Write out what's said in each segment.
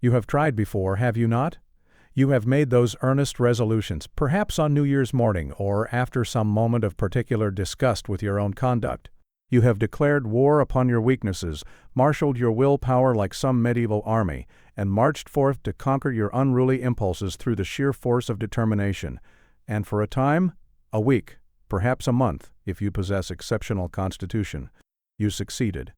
You have tried before, have you not? You have made those earnest resolutions, perhaps on New Year's morning or after some moment of particular disgust with your own conduct. You have declared war upon your weaknesses, marshaled your willpower like some medieval army, and marched forth to conquer your unruly impulses through the sheer force of determination. And for a time, a week, perhaps a month, if you possess exceptional constitution, you succeeded.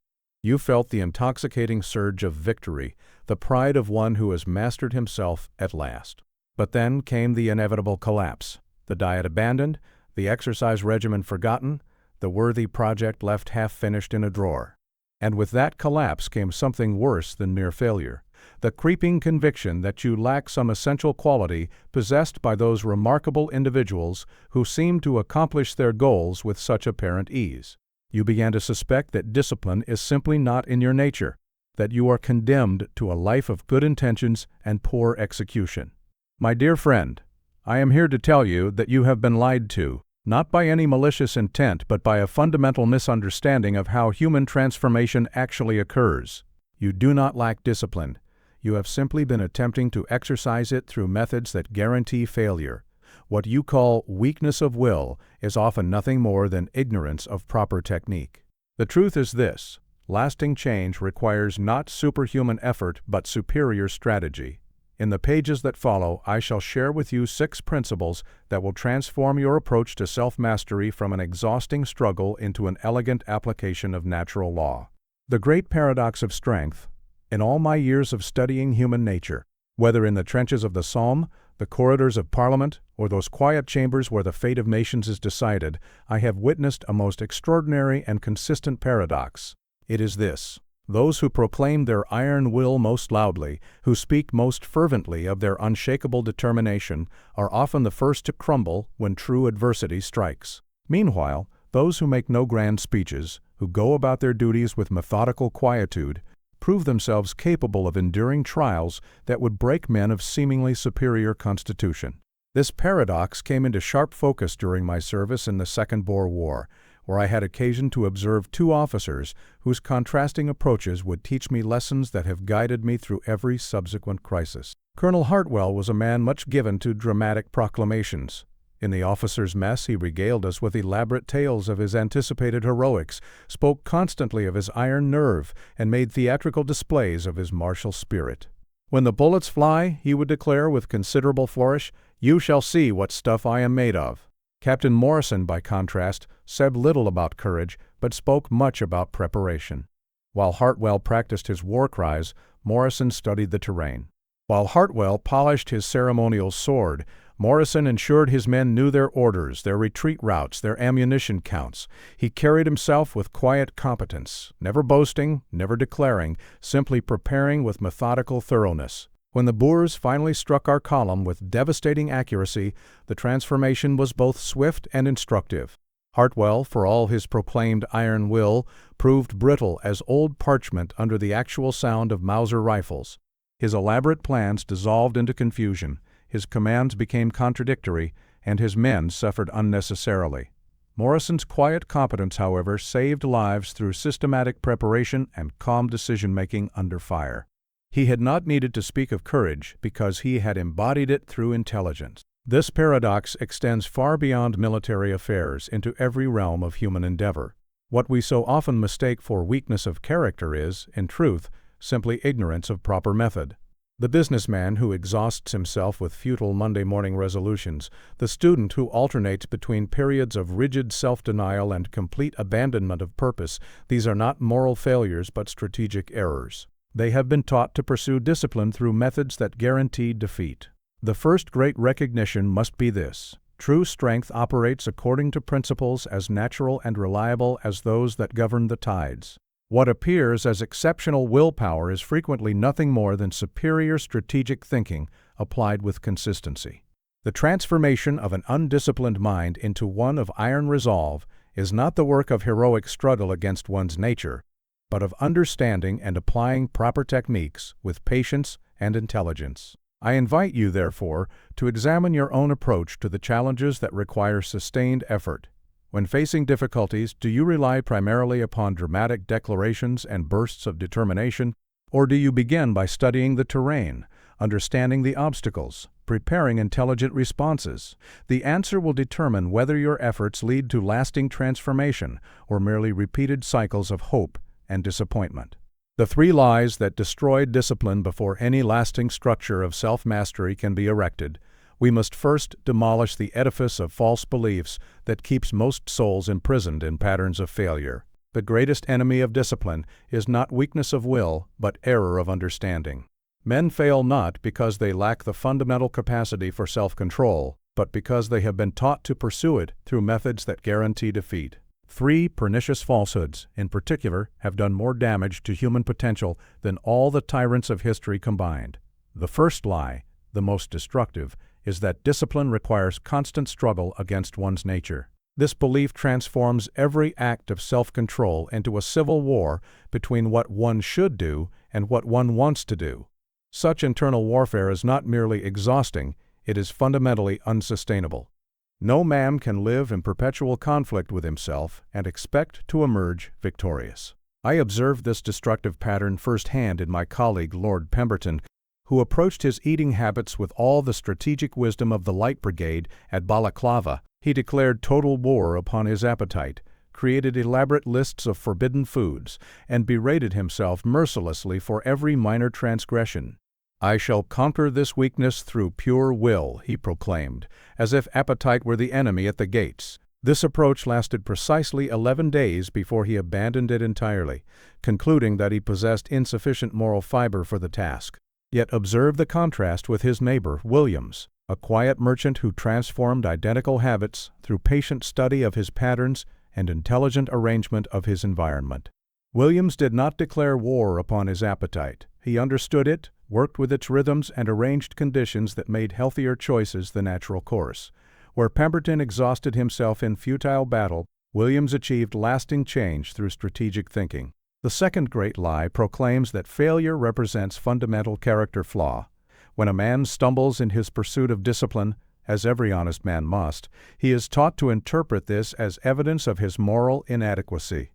You felt the intoxicating surge of victory, the pride of one who has mastered himself at last. But then came the inevitable collapse, the diet abandoned, the exercise regimen forgotten, the worthy project left half-finished in a drawer. And with that collapse came something worse than mere failure, the creeping conviction that you lack some essential quality possessed by those remarkable individuals who seem to accomplish their goals with such apparent ease. You began to suspect that discipline is simply not in your nature, that you are condemned to a life of good intentions and poor execution. My dear friend, I am here to tell you that you have been lied to, not by any malicious intent, but by a fundamental misunderstanding of how human transformation actually occurs. You do not lack discipline. You have simply been attempting to exercise it through methods that guarantee failure. What you call weakness of will is often nothing more than ignorance of proper technique. The truth is this: lasting change requires not superhuman effort but superior strategy. In the pages that follow, I shall share with you 6 principles that will transform your approach to self-mastery from an exhausting struggle into an elegant application of natural law. The great paradox of strength. In all my years of studying human nature, whether in the trenches of the Somme, the corridors of Parliament, or those quiet chambers where the fate of nations is decided, I have witnessed a most extraordinary and consistent paradox. It is this: those who proclaim their iron will most loudly, who speak most fervently of their unshakable determination, are often the first to crumble when true adversity strikes. Meanwhile, those who make no grand speeches, who go about their duties with methodical quietude, prove themselves capable of enduring trials that would break men of seemingly superior constitution. This paradox came into sharp focus during my service in the Second Boer War, where I had occasion to observe 2 officers whose contrasting approaches would teach me lessons that have guided me through every subsequent crisis. Colonel Hartwell was a man much given to dramatic proclamations. In the officers' mess, he regaled us with elaborate tales of his anticipated heroics, spoke constantly of his iron nerve, and made theatrical displays of his martial spirit. When the bullets fly, he would declare with considerable flourish, "You shall see what stuff I am made of." Captain Morrison, by contrast, said little about courage, but spoke much about preparation. While Hartwell practiced his war cries, Morrison studied the terrain. While Hartwell polished his ceremonial sword, Morrison ensured his men knew their orders, their retreat routes, their ammunition counts. He carried himself with quiet competence, never boasting, never declaring, simply preparing with methodical thoroughness. When the Boers finally struck our column with devastating accuracy, the transformation was both swift and instructive. Hartwell, for all his proclaimed iron will, proved brittle as old parchment under the actual sound of Mauser rifles. His elaborate plans dissolved into confusion, his commands became contradictory, and his men suffered unnecessarily. Morrison's quiet competence, however, saved lives through systematic preparation and calm decision-making under fire. He had not needed to speak of courage because he had embodied it through intelligence. This paradox extends far beyond military affairs into every realm of human endeavor. What we so often mistake for weakness of character is, in truth, simply ignorance of proper method. The businessman who exhausts himself with futile Monday morning resolutions, the student who alternates between periods of rigid self-denial and complete abandonment of purpose, these are not moral failures but strategic errors. They have been taught to pursue discipline through methods that guarantee defeat. The first great recognition must be this: true strength operates according to principles as natural and reliable as those that govern the tides. What appears as exceptional willpower is frequently nothing more than superior strategic thinking applied with consistency. The transformation of an undisciplined mind into one of iron resolve is not the work of heroic struggle against one's nature, but of understanding and applying proper techniques with patience and intelligence. I invite you, therefore, to examine your own approach to the challenges that require sustained effort. When facing difficulties, do you rely primarily upon dramatic declarations and bursts of determination, Or do you begin by studying the terrain, understanding the obstacles, preparing intelligent responses? The answer will determine whether your efforts lead to lasting transformation or merely repeated cycles of hope and disappointment. The 3 lies that destroyed discipline before any lasting structure of self-mastery can be erected. We must first demolish the edifice of false beliefs that keeps most souls imprisoned in patterns of failure. The greatest enemy of discipline is not weakness of will, but error of understanding. Men fail not because they lack the fundamental capacity for self-control, but because they have been taught to pursue it through methods that guarantee defeat. 3 pernicious falsehoods, in particular, have done more damage to human potential than all the tyrants of history combined. The first lie, the most destructive, is that discipline requires constant struggle against one's nature. This belief transforms every act of self-control into a civil war between what one should do and what one wants to do. Such internal warfare is not merely exhausting, it is fundamentally unsustainable. No man can live in perpetual conflict with himself and expect to emerge victorious. I observed this destructive pattern firsthand in my colleague Lord Pemberton, who approached his eating habits with all the strategic wisdom of the Light Brigade at Balaclava. He declared total war upon his appetite, created elaborate lists of forbidden foods, and berated himself mercilessly for every minor transgression. "I shall conquer this weakness through pure will," he proclaimed, as if appetite were the enemy at the gates. This approach lasted precisely 11 days before he abandoned it entirely, concluding that he possessed insufficient moral fiber for the task. Yet observe the contrast with his neighbor, Williams, a quiet merchant who transformed identical habits through patient study of his patterns and intelligent arrangement of his environment. Williams did not declare war upon his appetite. He understood it, worked with its rhythms, and arranged conditions that made healthier choices the natural course. Where Pemberton exhausted himself in futile battle, Williams achieved lasting change through strategic thinking. The second great lie proclaims that failure represents fundamental character flaw. When a man stumbles in his pursuit of discipline, as every honest man must, he is taught to interpret this as evidence of his moral inadequacy.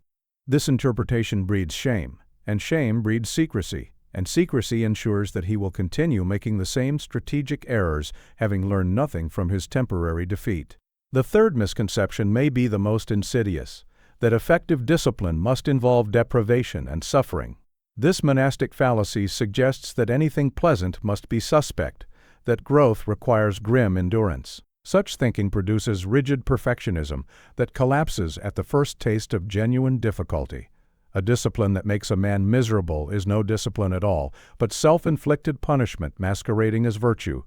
This interpretation breeds shame, and shame breeds secrecy, and secrecy ensures that he will continue making the same strategic errors, having learned nothing from his temporary defeat. The third misconception may be the most insidious, that effective discipline must involve deprivation and suffering. This monastic fallacy suggests that anything pleasant must be suspect, that growth requires grim endurance. Such thinking produces rigid perfectionism that collapses at the first taste of genuine difficulty. A discipline that makes a man miserable is no discipline at all, but self-inflicted punishment masquerading as virtue.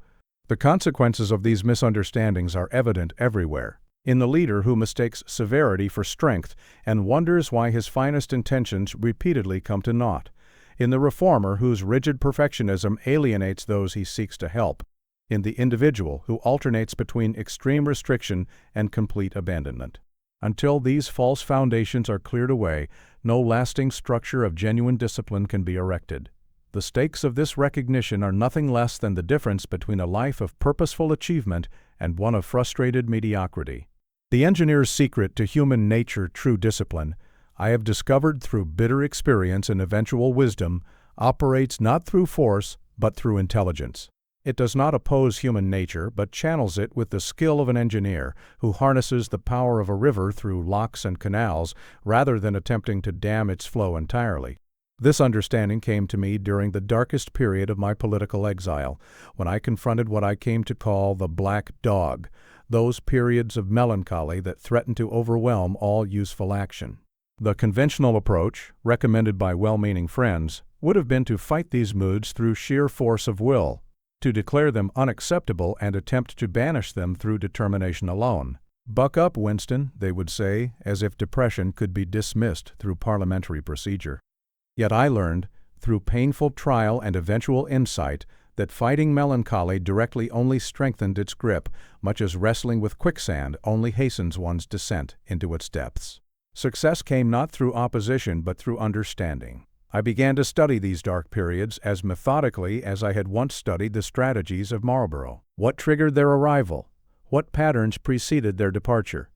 The consequences of these misunderstandings are evident everywhere. In the leader who mistakes severity for strength and wonders why his finest intentions repeatedly come to naught. In the reformer whose rigid perfectionism alienates those he seeks to help. In the individual who alternates between extreme restriction and complete abandonment. Until these false foundations are cleared away, no lasting structure of genuine discipline can be erected. The stakes of this recognition are nothing less than the difference between a life of purposeful achievement and one of frustrated mediocrity. The engineer's secret to human nature, true discipline, I have discovered through bitter experience and eventual wisdom, operates not through force, but through intelligence. It does not oppose human nature, but channels it with the skill of an engineer who harnesses the power of a river through locks and canals rather than attempting to dam its flow entirely. This understanding came to me during the darkest period of my political exile, when I confronted what I came to call the black dog, those periods of melancholy that threaten to overwhelm all useful action. The conventional approach, recommended by well-meaning friends, would have been to fight these moods through sheer force of will, to declare them unacceptable and attempt to banish them through determination alone. "Buck up, Winston," they would say, as if depression could be dismissed through parliamentary procedure. Yet I learned, through painful trial and eventual insight, that fighting melancholy directly only strengthened its grip, much as wrestling with quicksand only hastens one's descent into its depths. Success came not through opposition but through understanding. I began to study these dark periods as methodically as I had once studied the strategies of Marlborough. What triggered their arrival? What patterns preceded their departure?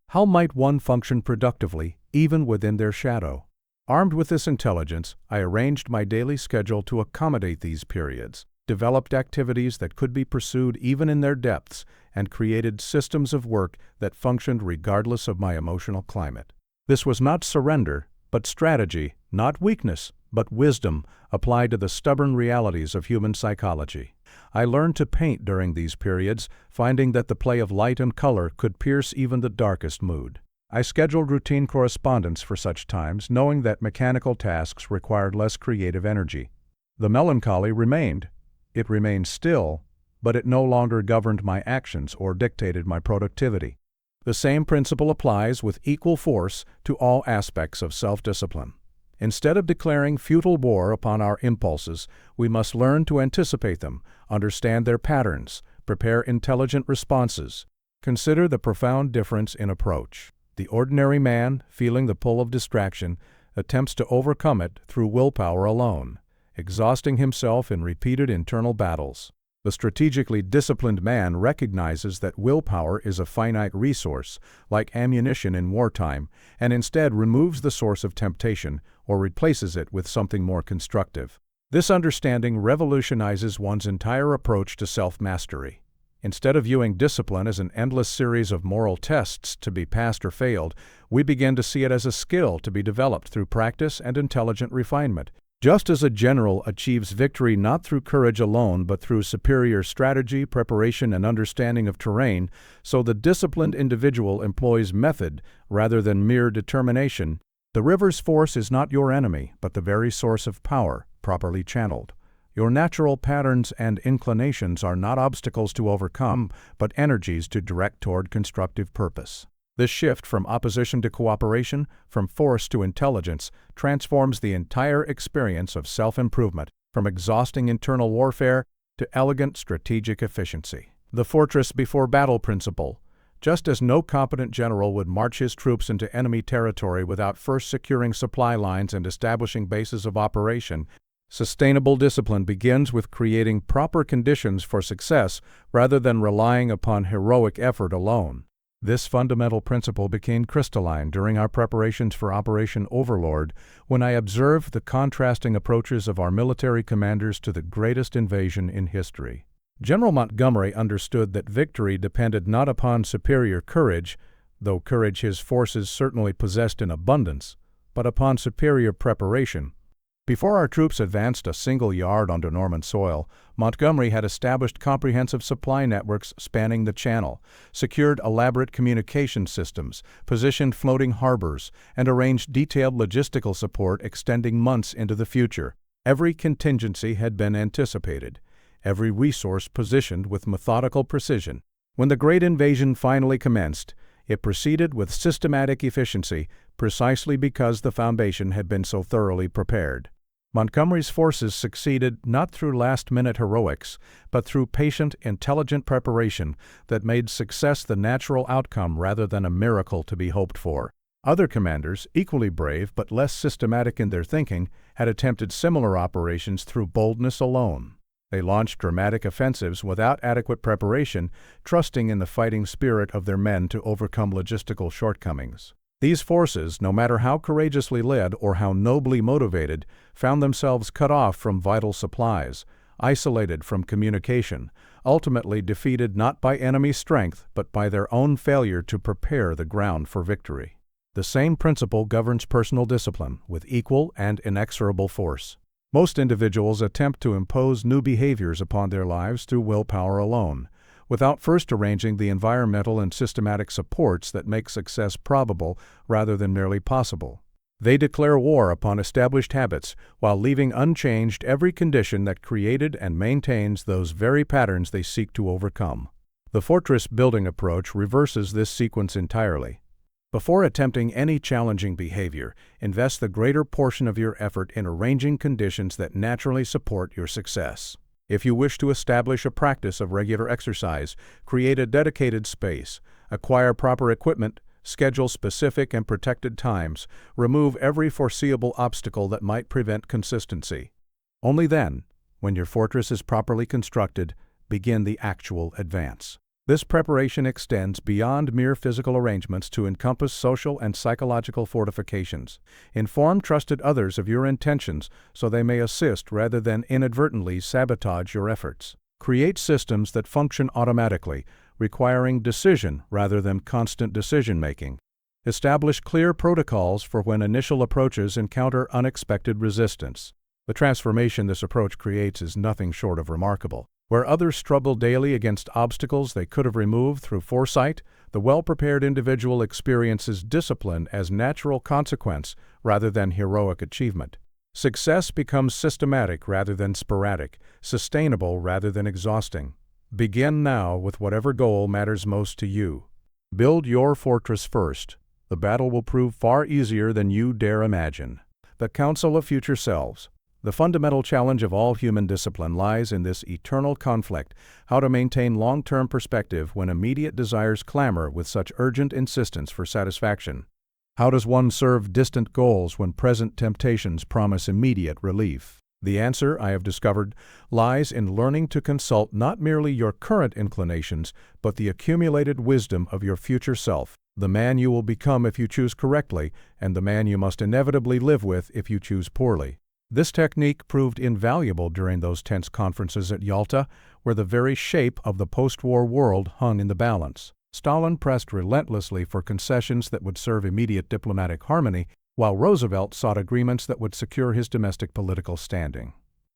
How might one function productively, even within their shadow? Armed with this intelligence, I arranged my daily schedule to accommodate these periods, developed activities that could be pursued even in their depths, and created systems of work that functioned regardless of my emotional climate. This was not surrender, but strategy, not weakness, but wisdom applied to the stubborn realities of human psychology. I learned to paint during these periods, finding that the play of light and color could pierce even the darkest mood. I scheduled routine correspondence for such times, knowing that mechanical tasks required less creative energy. The melancholy remained. It remained still, but it no longer governed my actions or dictated my productivity. The same principle applies with equal force to all aspects of self-discipline. Instead of declaring futile war upon our impulses, we must learn to anticipate them, understand their patterns, prepare intelligent responses. Consider the profound difference in approach. The ordinary man, feeling the pull of distraction, attempts to overcome it through willpower alone, exhausting himself in repeated internal battles. The strategically disciplined man recognizes that willpower is a finite resource, like ammunition in wartime, and instead removes the source of temptation or replaces it with something more constructive. This understanding revolutionizes one's entire approach to self-mastery. Instead of viewing discipline as an endless series of moral tests to be passed or failed, we begin to see it as a skill to be developed through practice and intelligent refinement. Just as a general achieves victory not through courage alone but through superior strategy, preparation, and understanding of terrain, so the disciplined individual employs method rather than mere determination. The river's force is not your enemy, but the very source of power, properly channeled. Your natural patterns and inclinations are not obstacles to overcome, but energies to direct toward constructive purpose. This shift from opposition to cooperation, from force to intelligence, transforms the entire experience of self-improvement, from exhausting internal warfare to elegant strategic efficiency. The fortress before battle principle. Just as no competent general would march his troops into enemy territory without first securing supply lines and establishing bases of operation, sustainable discipline begins with creating proper conditions for success rather than relying upon heroic effort alone. This fundamental principle became crystalline during our preparations for Operation Overlord when I observed the contrasting approaches of our military commanders to the greatest invasion in history. General Montgomery understood that victory depended not upon superior courage, though courage his forces certainly possessed in abundance, but upon superior preparation. Before our troops advanced a single yard onto Norman soil, Montgomery had established comprehensive supply networks spanning the Channel, secured elaborate communication systems, positioned floating harbors, and arranged detailed logistical support extending months into the future. Every contingency had been anticipated, every resource positioned with methodical precision. When the great invasion finally commenced, it proceeded with systematic efficiency, precisely because the foundation had been so thoroughly prepared. Montgomery's forces succeeded not through last-minute heroics, but through patient, intelligent preparation that made success the natural outcome rather than a miracle to be hoped for. Other commanders, equally brave but less systematic in their thinking, had attempted similar operations through boldness alone. They launched dramatic offensives without adequate preparation, trusting in the fighting spirit of their men to overcome logistical shortcomings. These forces, no matter how courageously led or how nobly motivated, found themselves cut off from vital supplies, isolated from communication, ultimately defeated not by enemy strength but by their own failure to prepare the ground for victory. The same principle governs personal discipline with equal and inexorable force. Most individuals attempt to impose new behaviors upon their lives through willpower alone, without first arranging the environmental and systematic supports that make success probable rather than merely possible. They declare war upon established habits while leaving unchanged every condition that created and maintains those very patterns they seek to overcome. The fortress-building approach reverses this sequence entirely. Before attempting any challenging behavior, invest the greater portion of your effort in arranging conditions that naturally support your success. If you wish to establish a practice of regular exercise, create a dedicated space, acquire proper equipment, schedule specific and protected times, remove every foreseeable obstacle that might prevent consistency. Only then, when your fortress is properly constructed, begin the actual advance. This preparation extends beyond mere physical arrangements to encompass social and psychological fortifications. Inform trusted others of your intentions so they may assist rather than inadvertently sabotage your efforts. Create systems that function automatically, requiring decision rather than constant decision-making. Establish clear protocols for when initial approaches encounter unexpected resistance. The transformation this approach creates is nothing short of remarkable. Where others struggle daily against obstacles they could have removed through foresight, the well-prepared individual experiences discipline as natural consequence rather than heroic achievement. Success becomes systematic rather than sporadic, sustainable rather than exhausting. Begin now with whatever goal matters most to you. Build your fortress first. The battle will prove far easier than you dare imagine. The Council of Future Selves. The fundamental challenge of all human discipline lies in this eternal conflict, how to maintain long-term perspective when immediate desires clamor with such urgent insistence for satisfaction. How does one serve distant goals when present temptations promise immediate relief? The answer, I have discovered, lies in learning to consult not merely your current inclinations, but the accumulated wisdom of your future self, the man you will become if you choose correctly, and the man you must inevitably live with if you choose poorly. This technique proved invaluable during those tense conferences at Yalta, where the very shape of the post-war world hung in the balance. Stalin pressed relentlessly for concessions that would serve immediate diplomatic harmony, while Roosevelt sought agreements that would secure his domestic political standing.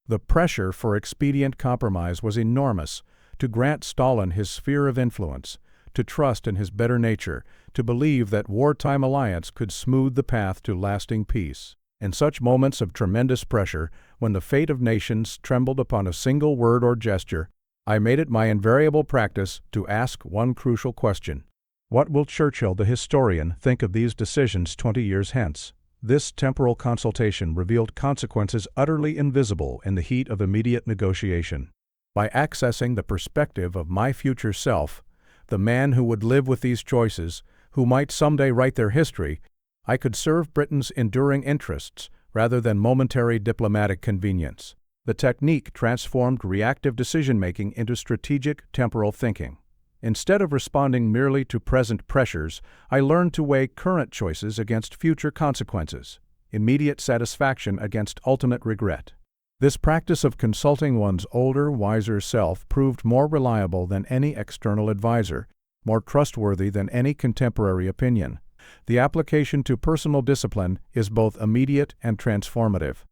The pressure for expedient compromise was enormous, to grant Stalin his sphere of influence, to trust in his better nature, to believe that wartime alliance could smooth the path to lasting peace. In such moments of tremendous pressure, when the fate of nations trembled upon a single word or gesture, I made it my invariable practice to ask one crucial question. What will Churchill, the historian, think of these decisions 20 years hence? This temporal consultation revealed consequences utterly invisible in the heat of immediate negotiation. By accessing the perspective of my future self, the man who would live with these choices, who might someday write their history, I could serve Britain's enduring interests rather than momentary diplomatic convenience. The technique transformed reactive decision-making into strategic temporal thinking. Instead of responding merely to present pressures, I learned to weigh current choices against future consequences, immediate satisfaction against ultimate regret. This practice of consulting one's older, wiser self proved more reliable than any external advisor, more trustworthy than any contemporary opinion. The application to personal discipline is both immediate and transformative.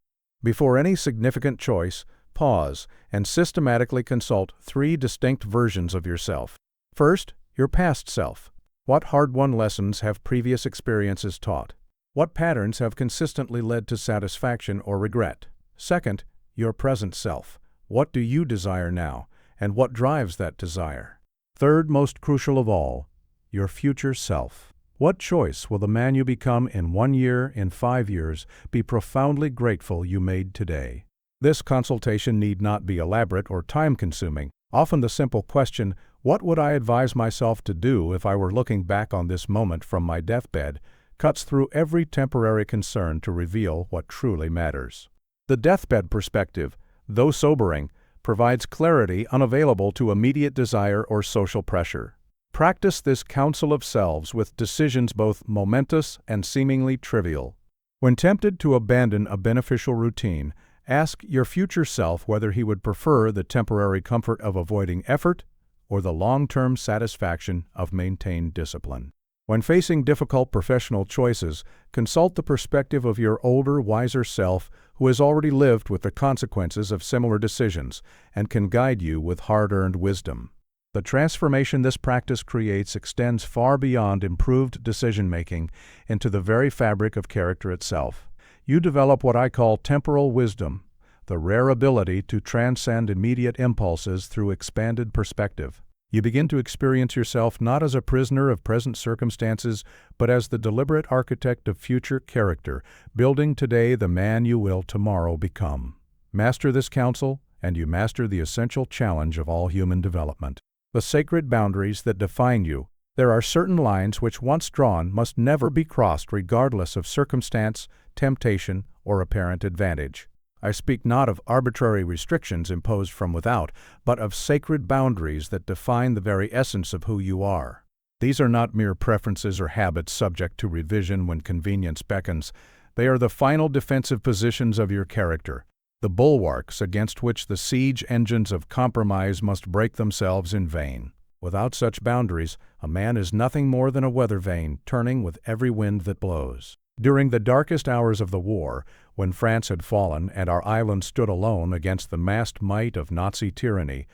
Before any significant choice, pause and systematically consult 3 distinct versions of yourself. First, your past self. What hard-won lessons have previous experiences taught? What patterns have consistently led to satisfaction or regret? Second, your present self. What do you desire now, and what drives that desire? Third, most crucial of all, your future self. What choice will the man you become in 1 year, in 5 years, be profoundly grateful you made today? This consultation need not be elaborate or time-consuming. Often the simple question, what would I advise myself to do if I were looking back on this moment from my deathbed, cuts through every temporary concern to reveal what truly matters. The deathbed perspective, though sobering, provides clarity unavailable to immediate desire or social pressure. Practice this council of selves with decisions both momentous and seemingly trivial. When tempted to abandon a beneficial routine, ask your future self whether he would prefer the temporary comfort of avoiding effort or the long-term satisfaction of maintained discipline. When facing difficult professional choices, consult the perspective of your older, wiser self who has already lived with the consequences of similar decisions and can guide you with hard-earned wisdom. The transformation this practice creates extends far beyond improved decision-making into the very fabric of character itself. You develop what I call temporal wisdom, the rare ability to transcend immediate impulses through expanded perspective. You begin to experience yourself not as a prisoner of present circumstances, but as the deliberate architect of future character, building today the man you will tomorrow become. Master this counsel, and you master the essential challenge of all human development. The sacred boundaries that define you. There are certain lines which, once drawn, must never be crossed regardless of circumstance, temptation, or apparent advantage. I speak not of arbitrary restrictions imposed from without, but of sacred boundaries that define the very essence of who you are. These are not mere preferences or habits subject to revision when convenience beckons. They are the final defensive positions of your character, the bulwarks against which the siege engines of compromise must break themselves in vain. Without such boundaries, a man is nothing more than a weather vane, turning with every wind that blows. During the darkest hours of the war, when France had fallen and our island stood alone against the massed might of Nazi tyranny,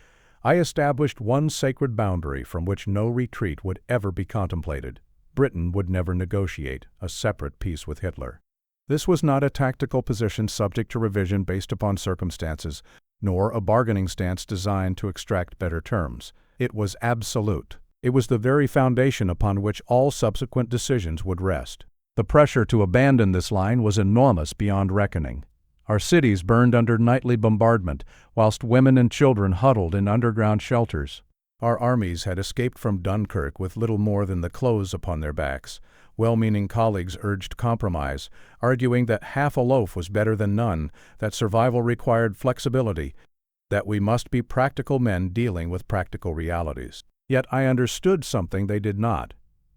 I established one sacred boundary from which no retreat would ever be contemplated. Britain would never negotiate a separate peace with Hitler. This was not a tactical position subject to revision based upon circumstances, nor a bargaining stance designed to extract better terms. It was absolute. It was the very foundation upon which all subsequent decisions would rest. The pressure to abandon this line was enormous beyond reckoning. Our cities burned under nightly bombardment, whilst women and children huddled in underground shelters. Our armies had escaped from Dunkirk with little more than the clothes upon their backs. Well-meaning colleagues urged compromise, arguing that half a loaf was better than none, that survival required flexibility, that we must be practical men dealing with practical realities. Yet I understood something they did not.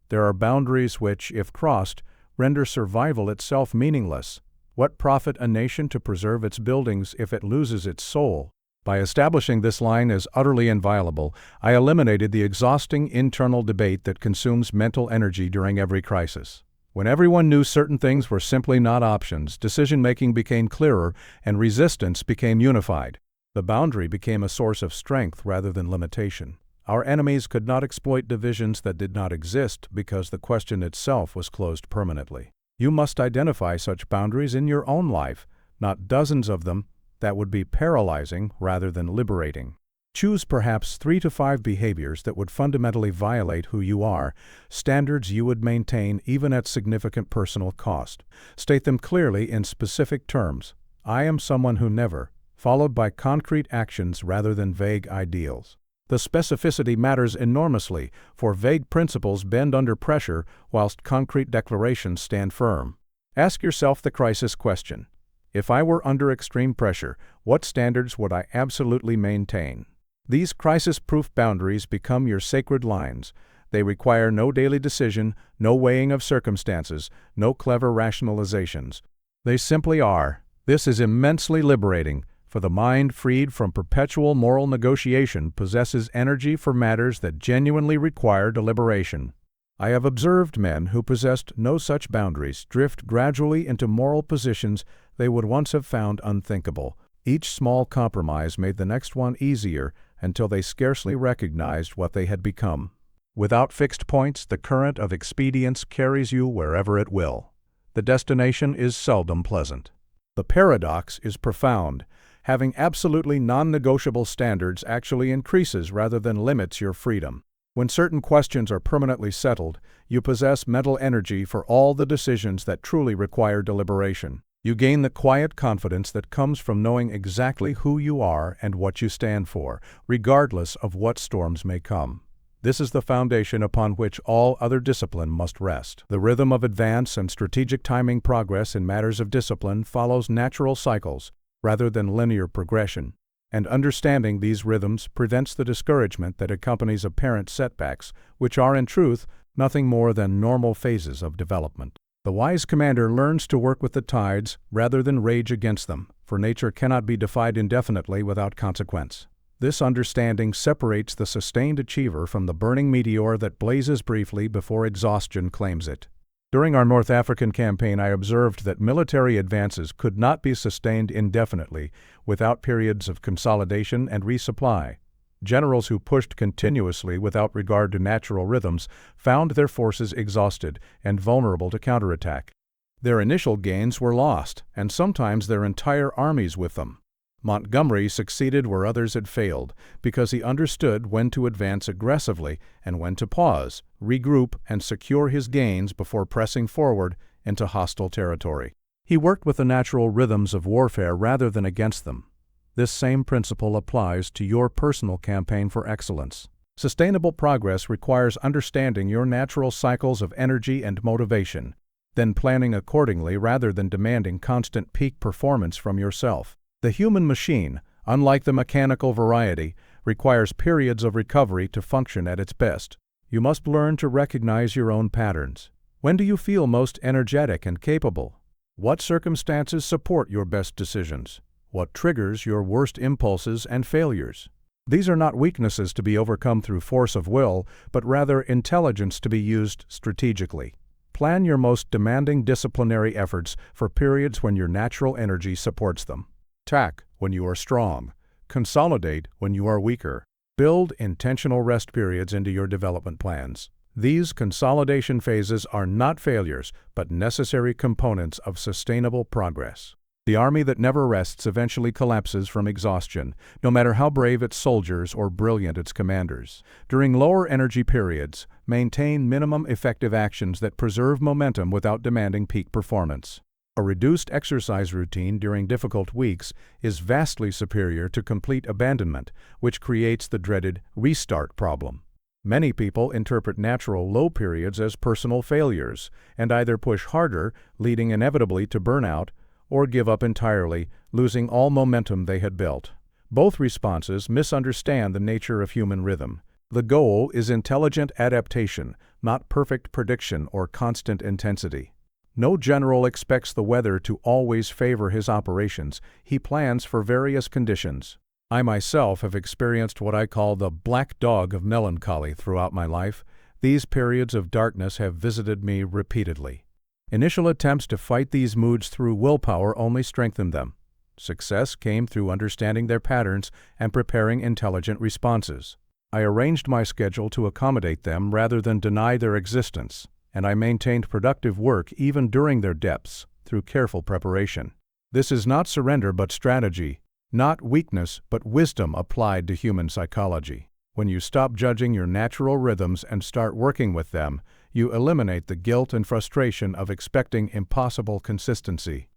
There are boundaries which, if crossed, render survival itself meaningless. What profit a nation to preserve its buildings if it loses its soul? By establishing this line as utterly inviolable, I eliminated the exhausting internal debate that consumes mental energy during every crisis. When everyone knew certain things were simply not options, decision-making became clearer and resistance became unified. The boundary became a source of strength rather than limitation. Our enemies could not exploit divisions that did not exist because the question itself was closed permanently. You must identify such boundaries in your own life, not dozens of them. That would be paralyzing rather than liberating. Choose perhaps 3 to 5 behaviors that would fundamentally violate who you are, standards you would maintain even at significant personal cost. State them clearly in specific terms. I am someone who never, followed by concrete actions rather than vague ideals. The specificity matters enormously, for vague principles bend under pressure whilst concrete declarations stand firm. Ask yourself the crisis question. If I were under extreme pressure, what standards would I absolutely maintain? These crisis-proof boundaries become your sacred lines. They require no daily decision, no weighing of circumstances, no clever rationalizations. They simply are. This is immensely liberating, for the mind freed from perpetual moral negotiation possesses energy for matters that genuinely require deliberation. I have observed men who possessed no such boundaries drift gradually into moral positions they would once have found unthinkable. Each small compromise made the next one easier until they scarcely recognized what they had become. Without fixed points, the current of expedience carries you wherever it will. The destination is seldom pleasant. The paradox is profound. Having absolutely non-negotiable standards actually increases rather than limits your freedom. When certain questions are permanently settled, you possess mental energy for all the decisions that truly require deliberation. You gain the quiet confidence that comes from knowing exactly who you are and what you stand for, regardless of what storms may come. This is the foundation upon which all other discipline must rest. The rhythm of advance and strategic timing progress in matters of discipline follows natural cycles, rather than linear progression, and understanding these rhythms prevents the discouragement that accompanies apparent setbacks, which are in truth nothing more than normal phases of development. The wise commander learns to work with the tides rather than rage against them, for nature cannot be defied indefinitely without consequence. This understanding separates the sustained achiever from the burning meteor that blazes briefly before exhaustion claims it. During our North African campaign, I observed that military advances could not be sustained indefinitely without periods of consolidation and resupply. Generals who pushed continuously without regard to natural rhythms found their forces exhausted and vulnerable to counterattack. Their initial gains were lost, and sometimes their entire armies with them. Montgomery succeeded where others had failed, because he understood when to advance aggressively and when to pause, regroup, and secure his gains before pressing forward into hostile territory. He worked with the natural rhythms of warfare rather than against them. This same principle applies to your personal campaign for excellence. Sustainable progress requires understanding your natural cycles of energy and motivation, then planning accordingly rather than demanding constant peak performance from yourself. The human machine, unlike the mechanical variety, requires periods of recovery to function at its best. You must learn to recognize your own patterns. When do you feel most energetic and capable? What circumstances support your best decisions? What triggers your worst impulses and failures? These are not weaknesses to be overcome through force of will, but rather intelligence to be used strategically. Plan your most demanding disciplinary efforts for periods when your natural energy supports them. Tack when you are strong. Consolidate when you are weaker. Build intentional rest periods into your development plans. These consolidation phases are not failures, but necessary components of sustainable progress. The army that never rests eventually collapses from exhaustion, no matter how brave its soldiers or brilliant its commanders. During lower energy periods, maintain minimum effective actions that preserve momentum without demanding peak performance. A reduced exercise routine during difficult weeks is vastly superior to complete abandonment, which creates the dreaded restart problem. Many people interpret natural low periods as personal failures and either push harder, leading inevitably to burnout, or give up entirely, losing all momentum they had built. Both responses misunderstand the nature of human rhythm. The goal is intelligent adaptation, not perfect prediction or constant intensity. No general expects the weather to always favor his operations. He plans for various conditions. I myself have experienced what I call the black dog of melancholy throughout my life. These periods of darkness have visited me repeatedly. Initial attempts to fight these moods through willpower only strengthened them. Success came through understanding their patterns and preparing intelligent responses. I arranged my schedule to accommodate them rather than deny their existence, and I maintained productive work even during their depths through careful preparation. This is not surrender but strategy, not weakness but wisdom applied to human psychology. When you stop judging your natural rhythms and start working with them, you eliminate the guilt and frustration of expecting impossible consistency.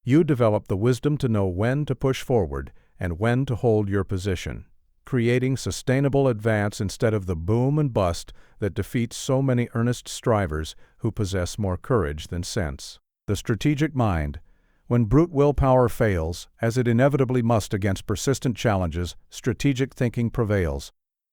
You develop the wisdom to know when to push forward and when to hold your position, creating sustainable advance instead of the boom and bust that defeats so many earnest strivers who possess more courage than sense. The strategic mind. When brute willpower fails, as it inevitably must against persistent challenges, strategic thinking prevails.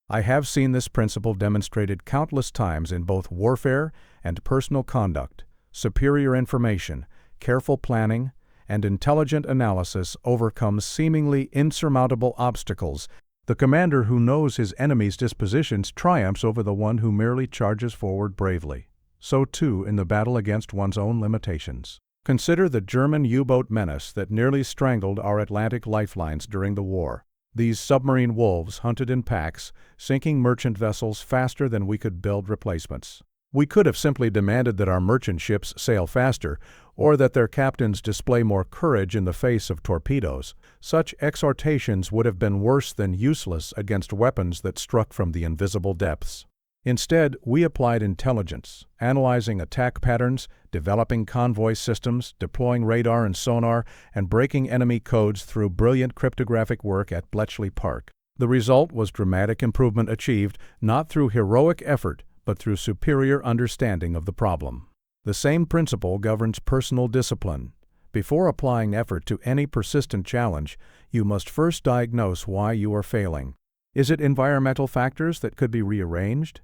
I have seen this principle demonstrated countless times in both warfare and personal conduct. Superior information, careful planning, and intelligent analysis overcomes seemingly insurmountable obstacles. The commander who knows his enemy's dispositions triumphs over the one who merely charges forward bravely. So too in the battle against one's own limitations. Consider the German U-boat menace that nearly strangled our Atlantic lifelines during the war. These submarine wolves hunted in packs, sinking merchant vessels faster than we could build replacements. We could have simply demanded that our merchant ships sail faster, or that their captains display more courage in the face of torpedoes. Such exhortations would have been worse than useless against weapons that struck from the invisible depths. Instead, we applied intelligence, analyzing attack patterns, developing convoy systems, deploying radar and sonar, and breaking enemy codes through brilliant cryptographic work at Bletchley Park. The result was dramatic improvement achieved not through heroic effort, but through superior understanding of the problem. The same principle governs personal discipline. Before applying effort to any persistent challenge, you must first diagnose why you are failing. Is it environmental factors that could be rearranged?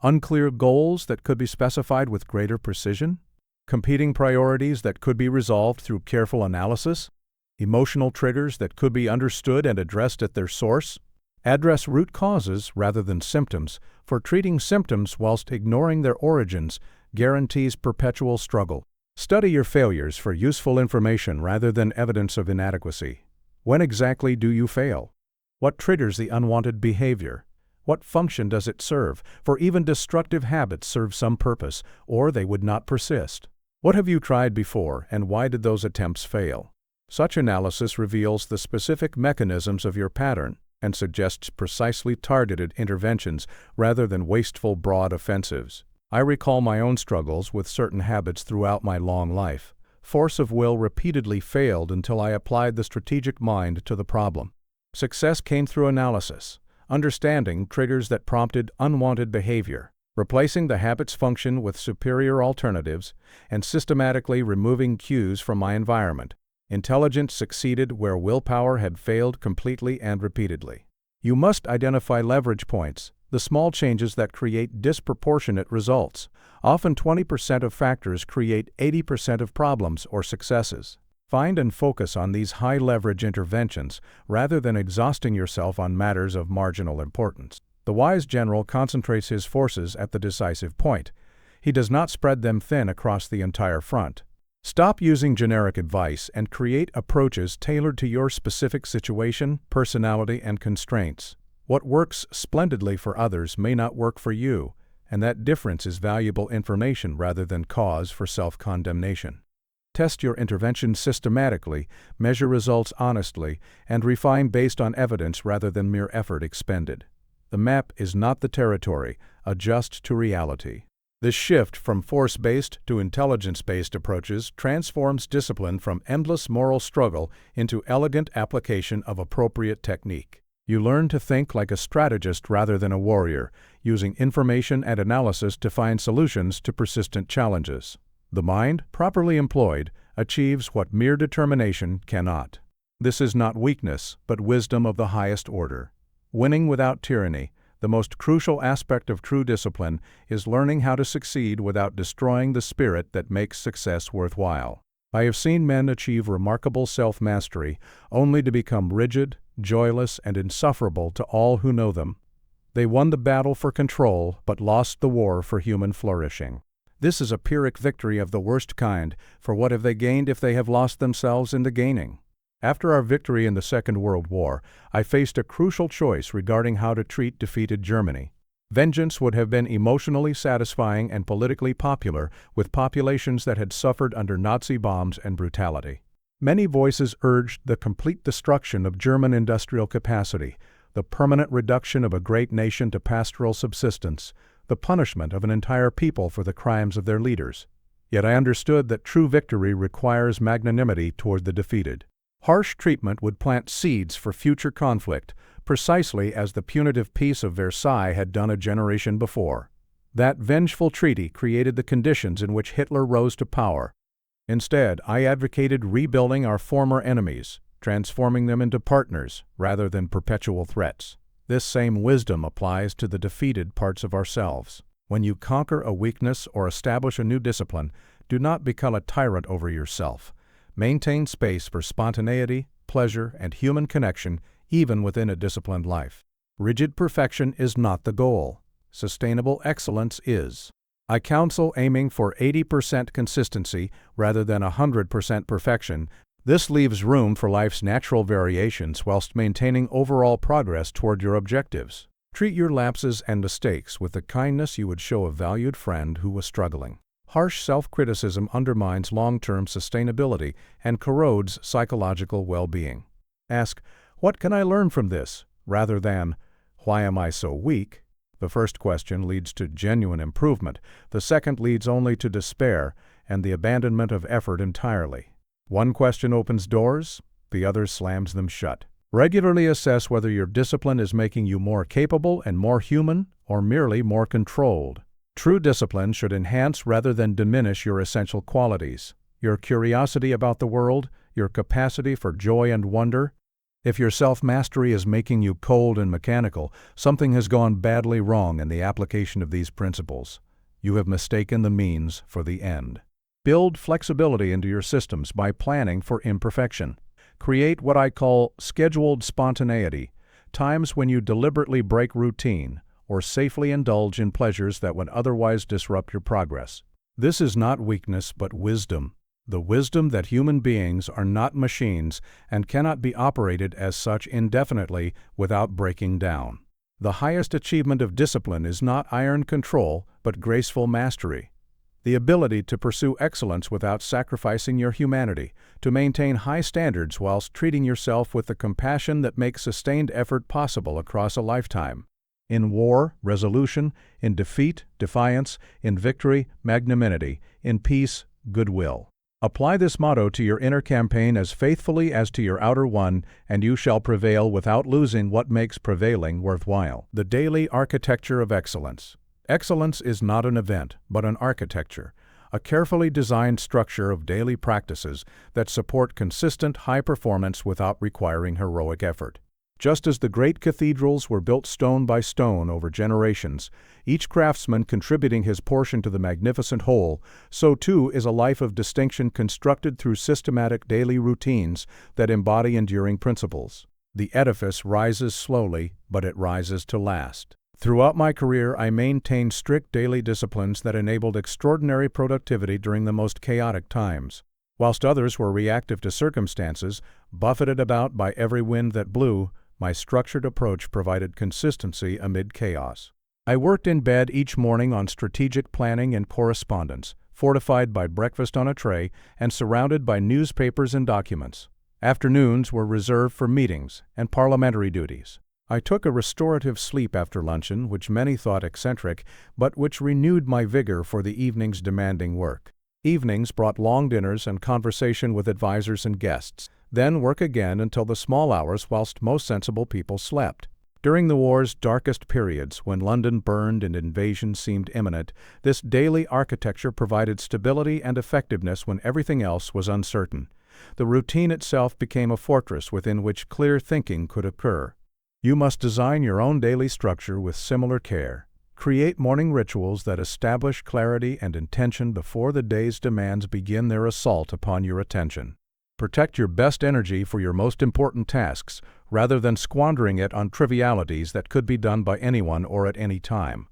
Unclear goals that could be specified with greater precision? Competing priorities that could be resolved through careful analysis? Emotional triggers that could be understood and addressed at their source? Address root causes rather than symptoms, for treating symptoms whilst ignoring their origins guarantees perpetual struggle. Study your failures for useful information rather than evidence of inadequacy. When exactly do you fail? What triggers the unwanted behavior? What function does it serve? For even destructive habits serve some purpose, or they would not persist. What have you tried before, and why did those attempts fail? Such analysis reveals the specific mechanisms of your pattern and suggests precisely targeted interventions rather than wasteful broad offensives. I recall my own struggles with certain habits throughout my long life. Force of will repeatedly failed until I applied the strategic mind to the problem. Success came through analysis, understanding triggers that prompted unwanted behavior, replacing the habit's function with superior alternatives, and systematically removing cues from my environment. Intelligence succeeded where willpower had failed completely and repeatedly. You must identify leverage points, the small changes that create disproportionate results. Often 20% of factors create 80% of problems or successes. Find and focus on these high-leverage interventions rather than exhausting yourself on matters of marginal importance. The wise general concentrates his forces at the decisive point. He does not spread them thin across the entire front. Stop using generic advice and create approaches tailored to your specific situation, personality, and constraints. What works splendidly for others may not work for you, and that difference is valuable information rather than cause for self-condemnation. Test your intervention systematically, measure results honestly, and refine based on evidence rather than mere effort expended. The map is not the territory. Adjust to reality. This shift from force-based to intelligence-based approaches transforms discipline from endless moral struggle into elegant application of appropriate technique. You learn to think like a strategist rather than a warrior, using information and analysis to find solutions to persistent challenges. The mind, properly employed, achieves what mere determination cannot. This is not weakness, but wisdom of the highest order. Winning without tyranny, the most crucial aspect of true discipline, is learning how to succeed without destroying the spirit that makes success worthwhile. I have seen men achieve remarkable self-mastery only to become rigid, joyless, and insufferable to all who know them. They won the battle for control, but lost the war for human flourishing. This is a Pyrrhic victory of the worst kind, for what have they gained if they have lost themselves in the gaining? After our victory in the Second World War, I faced a crucial choice regarding how to treat defeated Germany. Vengeance would have been emotionally satisfying and politically popular with populations that had suffered under Nazi bombs and brutality. Many voices urged the complete destruction of German industrial capacity, the permanent reduction of a great nation to pastoral subsistence, the punishment of an entire people for the crimes of their leaders. Yet I understood that true victory requires magnanimity toward the defeated. Harsh treatment would plant seeds for future conflict, precisely as the punitive Peace of Versailles had done a generation before. That vengeful treaty created the conditions in which Hitler rose to power. Instead, I advocated rebuilding our former enemies, transforming them into partners rather than perpetual threats. This same wisdom applies to the defeated parts of ourselves. When you conquer a weakness or establish a new discipline, do not become a tyrant over yourself. Maintain space for spontaneity, pleasure, and human connection even within a disciplined life. Rigid perfection is not the goal. Sustainable excellence is. I counsel aiming for 80% consistency rather than 100% perfection. This leaves room for life's natural variations whilst maintaining overall progress toward your objectives. Treat your lapses and mistakes with the kindness you would show a valued friend who was struggling. Harsh self-criticism undermines long-term sustainability and corrodes psychological well-being. Ask, "What can I learn from this?" rather than, "Why am I so weak?" The first question leads to genuine improvement. The second leads only to despair and the abandonment of effort entirely. One question opens doors, the other slams them shut. Regularly assess whether your discipline is making you more capable and more human, or merely more controlled. True discipline should enhance rather than diminish your essential qualities, your curiosity about the world, your capacity for joy and wonder. If your self-mastery is making you cold and mechanical, something has gone badly wrong in the application of these principles. You have mistaken the means for the end. Build flexibility into your systems by planning for imperfection. Create what I call scheduled spontaneity, times when you deliberately break routine or safely indulge in pleasures that would otherwise disrupt your progress. This is not weakness but wisdom. The wisdom that human beings are not machines and cannot be operated as such indefinitely without breaking down. The highest achievement of discipline is not iron control but graceful mastery. The ability to pursue excellence without sacrificing your humanity, to maintain high standards whilst treating yourself with the compassion that makes sustained effort possible across a lifetime. In war, resolution; in defeat, defiance; in victory, magnanimity; in peace, goodwill. Apply this motto to your inner campaign as faithfully as to your outer one, and you shall prevail without losing what makes prevailing worthwhile. The daily architecture of excellence. Excellence is not an event, but an architecture. a carefully designed structure of daily practices that support consistent high performance without requiring heroic effort. Just as the great cathedrals were built stone by stone over generations, each craftsman contributing his portion to the magnificent whole, so too is a life of distinction constructed through systematic daily routines that embody enduring principles. The edifice rises slowly, but it rises to last. Throughout my career, I maintained strict daily disciplines that enabled extraordinary productivity during the most chaotic times. Whilst others were reactive to circumstances, buffeted about by every wind that blew, my structured approach provided consistency amid chaos. I worked in bed each morning on strategic planning and correspondence, fortified by breakfast on a tray and surrounded by newspapers and documents. Afternoons were reserved for meetings and parliamentary duties. I took a restorative sleep after luncheon, which many thought eccentric, but which renewed my vigor for the evening's demanding work. Evenings brought long dinners and conversation with advisors and guests, then work again until the small hours whilst most sensible people slept. During the war's darkest periods, when London burned and invasion seemed imminent, this daily architecture provided stability and effectiveness when everything else was uncertain. The routine itself became a fortress within which clear thinking could occur. You must design your own daily structure with similar care. Create morning rituals that establish clarity and intention before the day's demands begin their assault upon your attention. Protect your best energy for your most important tasks, rather than squandering it on trivialities that could be done by anyone or at any time.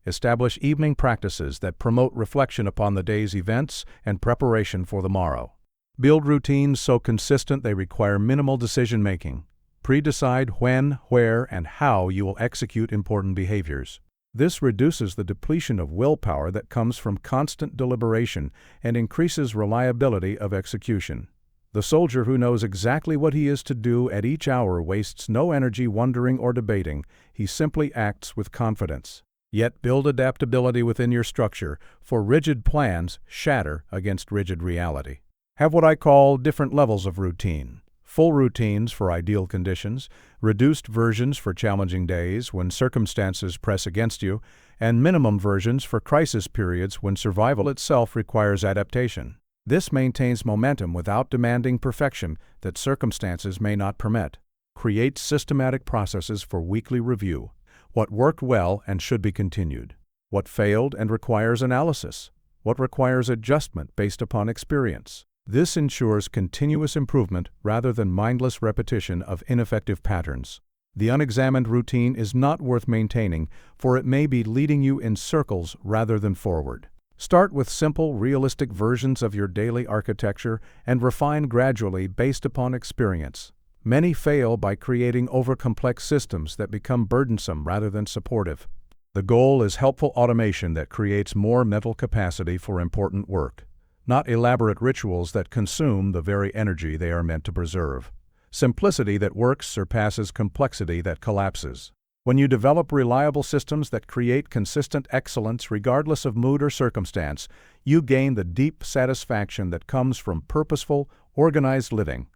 Establish evening practices that promote reflection upon the day's events and preparation for the morrow. Build routines so consistent they require minimal decision-making. Pre-decide when, where, and how you will execute important behaviors. This reduces the depletion of willpower that comes from constant deliberation and increases reliability of execution. The soldier who knows exactly what he is to do at each hour wastes no energy wondering or debating. He simply acts with confidence. Yet build adaptability within your structure, for rigid plans shatter against rigid reality. Have what I call different levels of routine. Full routines for ideal conditions, reduced versions for challenging days when circumstances press against you, and minimum versions for crisis periods when survival itself requires adaptation. This maintains momentum without demanding perfection that circumstances may not permit. Create systematic processes for weekly review. What worked well and should be continued. What failed and requires analysis. What requires adjustment based upon experience. This ensures continuous improvement rather than mindless repetition of ineffective patterns. The unexamined routine is not worth maintaining, for it may be leading you in circles rather than forward. Start with simple, realistic versions of your daily architecture and refine gradually based upon experience. Many fail by creating overcomplex systems that become burdensome rather than supportive. The goal is helpful automation that creates more mental capacity for important work, not elaborate rituals that consume the very energy they are meant to preserve. Simplicity that works surpasses complexity that collapses. When you develop reliable systems that create consistent excellence regardless of mood or circumstance, you gain the deep satisfaction that comes from purposeful, organized living.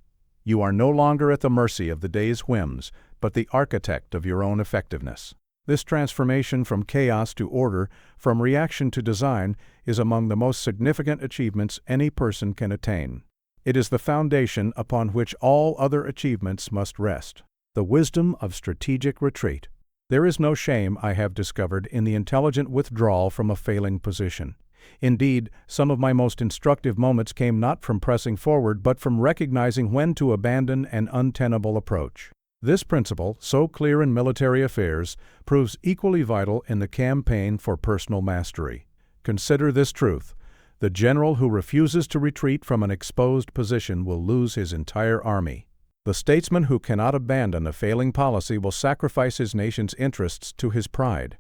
You are no longer at the mercy of the day's whims, but the architect of your own effectiveness. This transformation from chaos to order, from reaction to design, is among the most significant achievements any person can attain. It is the foundation upon which all other achievements must rest. The wisdom of strategic retreat. There is no shame, I have discovered, in the intelligent withdrawal from a failing position. Indeed, some of my most instructive moments came not from pressing forward, but from recognizing when to abandon an untenable approach. This principle, so clear in military affairs, proves equally vital in the campaign for personal mastery. Consider this truth: the general who refuses to retreat from an exposed position will lose his entire army. The statesman who cannot abandon a failing policy will sacrifice his nation's interests to his pride.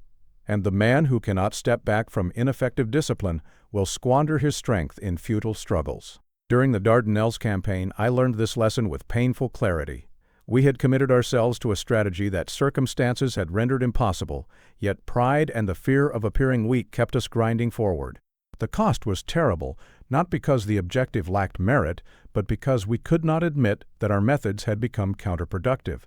And the man who cannot step back from ineffective discipline will squander his strength in futile struggles. During the Dardanelles campaign, I learned this lesson with painful clarity. We had committed ourselves to a strategy that circumstances had rendered impossible, yet pride and the fear of appearing weak kept us grinding forward. The cost was terrible, not because the objective lacked merit, but because we could not admit that our methods had become counterproductive.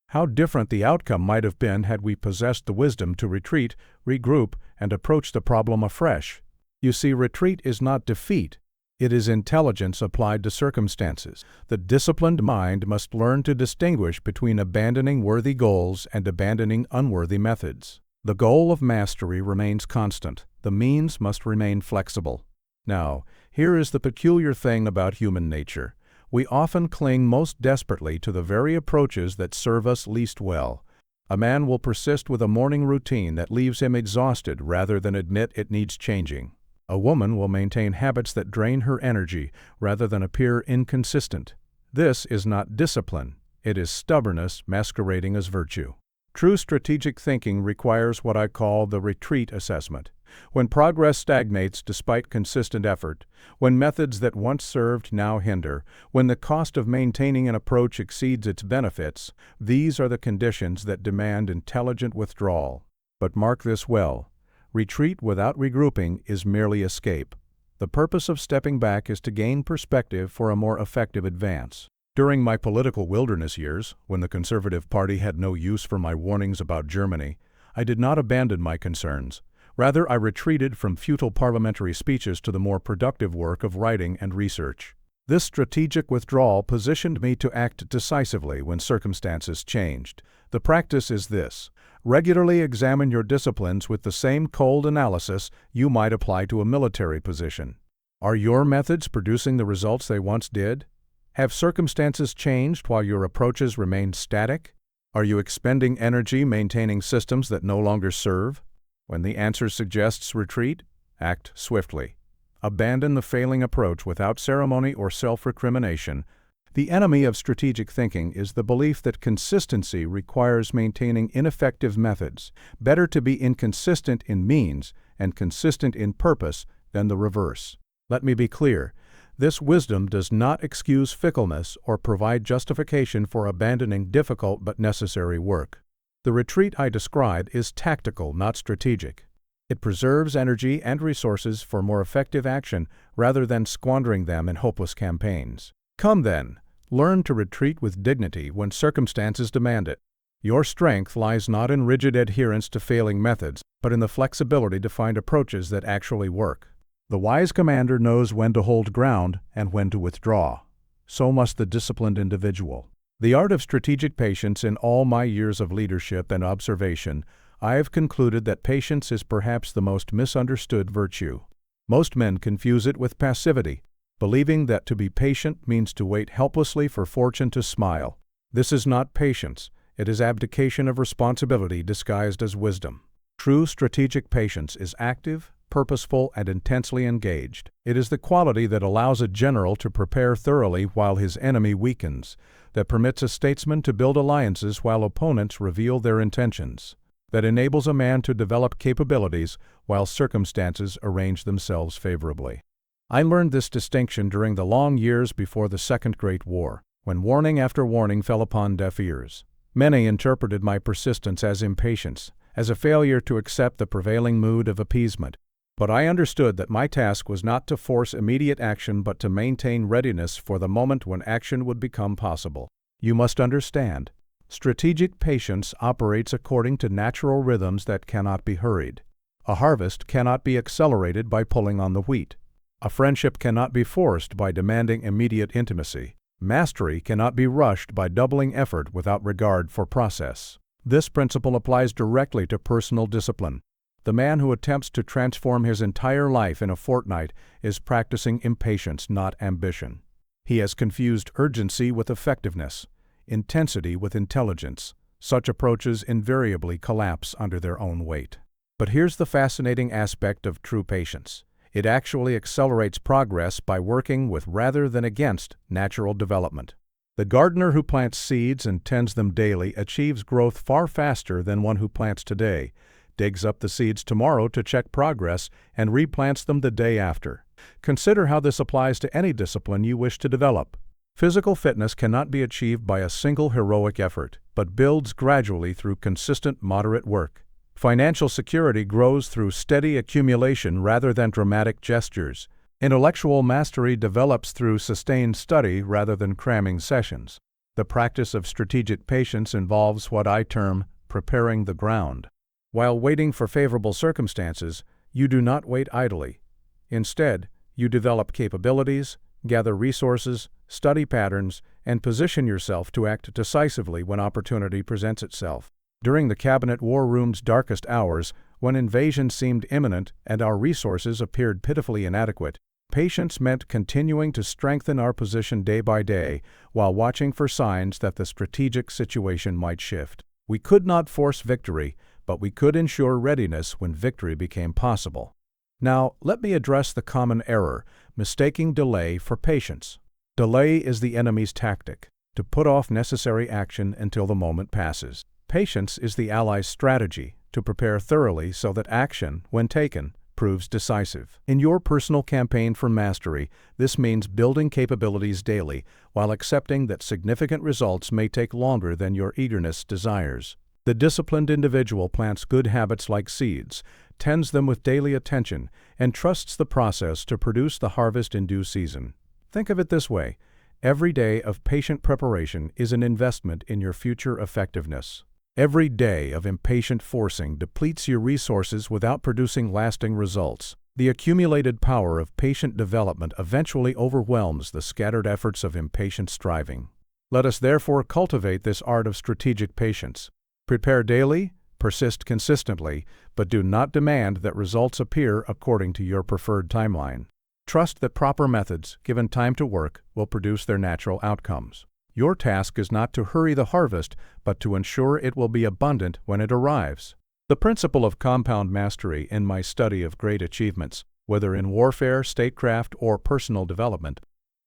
How different the outcome might have been had we possessed the wisdom to retreat, regroup, and approach the problem afresh. You see, retreat is not defeat. It is intelligence applied to circumstances. The disciplined mind must learn to distinguish between abandoning worthy goals and abandoning unworthy methods. The goal of mastery remains constant. The means must remain flexible. Now, here is the peculiar thing about human nature. We often cling most desperately to the very approaches that serve us least well. A man will persist with a morning routine that leaves him exhausted rather than admit it needs changing. A woman will maintain habits that drain her energy rather than appear inconsistent. This is not discipline. It is stubbornness masquerading as virtue. True strategic thinking requires what I call the retreat assessment. When progress stagnates despite consistent effort, when methods that once served now hinder, when the cost of maintaining an approach exceeds its benefits, these are the conditions that demand intelligent withdrawal. But mark this well. Retreat without regrouping is merely escape. The purpose of stepping back is to gain perspective for a more effective advance. During my political wilderness years, when the Conservative Party had no use for my warnings about Germany, I did not abandon my concerns. Rather, I retreated from futile parliamentary speeches to the more productive work of writing and research. This strategic withdrawal positioned me to act decisively when circumstances changed. The practice is this. Regularly examine your disciplines with the same cold analysis you might apply to a military position. Are your methods producing the results they once did? Have circumstances changed while your approaches remain static? Are you expending energy maintaining systems that no longer serve? When the answer suggests retreat, act swiftly. Abandon the failing approach without ceremony or self-recrimination. The enemy of strategic thinking is the belief that consistency requires maintaining ineffective methods. Better to be inconsistent in means and consistent in purpose than the reverse. Let me be clear. This wisdom does not excuse fickleness or provide justification for abandoning difficult but necessary work. The retreat I describe is tactical, not strategic. It preserves energy and resources for more effective action rather than squandering them in hopeless campaigns. Come then, learn to retreat with dignity when circumstances demand it. Your strength lies not in rigid adherence to failing methods, but in the flexibility to find approaches that actually work. The wise commander knows when to hold ground and when to withdraw. So must the disciplined individual. The art of strategic patience. In all my years of leadership and observation, I have concluded that patience is perhaps the most misunderstood virtue. Most men confuse it with passivity, believing that to be patient means to wait helplessly for fortune to smile. This is not patience. It is abdication of responsibility disguised as wisdom. True strategic patience is active, purposeful, and intensely engaged. It is the quality that allows a general to prepare thoroughly while his enemy weakens, that permits a statesman to build alliances while opponents reveal their intentions, that enables a man to develop capabilities while circumstances arrange themselves favorably. I learned this distinction during the long years before the Second Great War, when warning after warning fell upon deaf ears. Many interpreted my persistence as impatience, as a failure to accept the prevailing mood of appeasement. But I understood that my task was not to force immediate action but to maintain readiness for the moment when action would become possible. You must understand, strategic patience operates according to natural rhythms that cannot be hurried. A harvest cannot be accelerated by pulling on the wheat. A friendship cannot be forced by demanding immediate intimacy. Mastery cannot be rushed by doubling effort without regard for process. This principle applies directly to personal discipline. The man who attempts to transform his entire life in a fortnight is practicing impatience, not ambition. He has confused urgency with effectiveness, intensity with intelligence. Such approaches invariably collapse under their own weight. But here's the fascinating aspect of true patience. It actually accelerates progress by working with rather than against natural development. The gardener who plants seeds and tends them daily achieves growth far faster than one who plants today, digs up the seeds tomorrow to check progress, and replants them the day after. Consider how this applies to any discipline you wish to develop. Physical fitness cannot be achieved by a single heroic effort, but builds gradually through consistent, moderate work. Financial security grows through steady accumulation rather than dramatic gestures. Intellectual mastery develops through sustained study rather than cramming sessions. The practice of strategic patience involves what I term preparing the ground. While waiting for favorable circumstances, you do not wait idly. Instead, you develop capabilities, gather resources, study patterns, and position yourself to act decisively when opportunity presents itself. During the cabinet war room's darkest hours, when invasion seemed imminent and our resources appeared pitifully inadequate, patience meant continuing to strengthen our position day by day while watching for signs that the strategic situation might shift. We could not force victory, but we could ensure readiness when victory became possible. Now, let me address the common error, mistaking delay for patience. Delay is the enemy's tactic, to put off necessary action until the moment passes. Patience is the ally's strategy, to prepare thoroughly so that action, when taken, proves decisive. In your personal campaign for mastery, this means building capabilities daily while accepting that significant results may take longer than your eagerness desires. The disciplined individual plants good habits like seeds, tends them with daily attention, and trusts the process to produce the harvest in due season. Think of it this way: every day of patient preparation is an investment in your future effectiveness. Every day of impatient forcing depletes your resources without producing lasting results. The accumulated power of patient development eventually overwhelms the scattered efforts of impatient striving. Let us therefore cultivate this art of strategic patience. Prepare daily, persist consistently, but do not demand that results appear according to your preferred timeline. Trust that proper methods, given time to work, will produce their natural outcomes. Your task is not to hurry the harvest, but to ensure it will be abundant when it arrives. The principle of compound mastery in my study of great achievements, whether in warfare, statecraft, or personal development,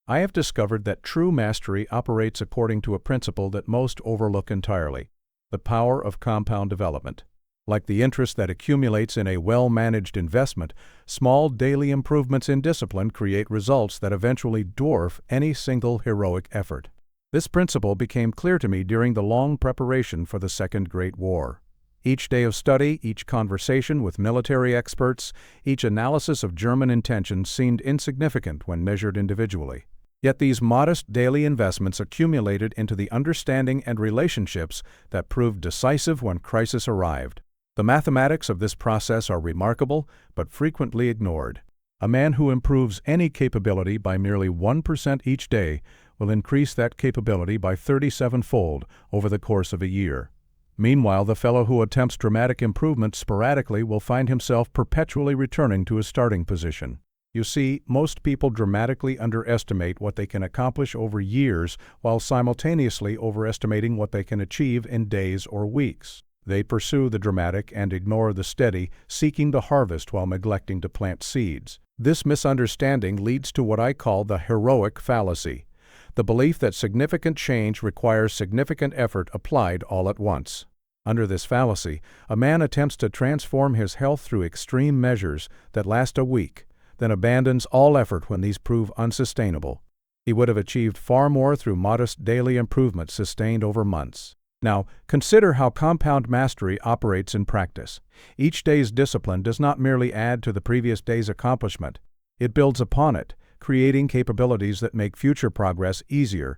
I have discovered that true mastery operates according to a principle that most overlook entirely: the power of compound development. Like the interest that accumulates in a well-managed investment, small daily improvements in discipline create results that eventually dwarf any single heroic effort. This principle became clear to me during the long preparation for the Second Great War. Each day of study, each conversation with military experts, each analysis of German intentions seemed insignificant when measured individually. Yet these modest daily investments accumulated into the understanding and relationships that proved decisive when crisis arrived. The mathematics of this process are remarkable, but frequently ignored. A man who improves any capability by merely 1% each day will increase that capability by 37-fold over the course of a year. Meanwhile, the fellow who attempts dramatic improvement sporadically will find himself perpetually returning to his starting position. You see, most people dramatically underestimate what they can accomplish over years while simultaneously overestimating what they can achieve in days or weeks. They pursue the dramatic and ignore the steady, seeking to harvest while neglecting to plant seeds. This misunderstanding leads to what I call the heroic fallacy: the belief that significant change requires significant effort applied all at once. Under this fallacy, a man attempts to transform his health through extreme measures that last a week, then abandons all effort when these prove unsustainable. He would have achieved far more through modest daily improvement sustained over months. Now, consider how compound mastery operates in practice. Each day's discipline does not merely add to the previous day's accomplishment. It builds upon it, creating capabilities that make future progress easier.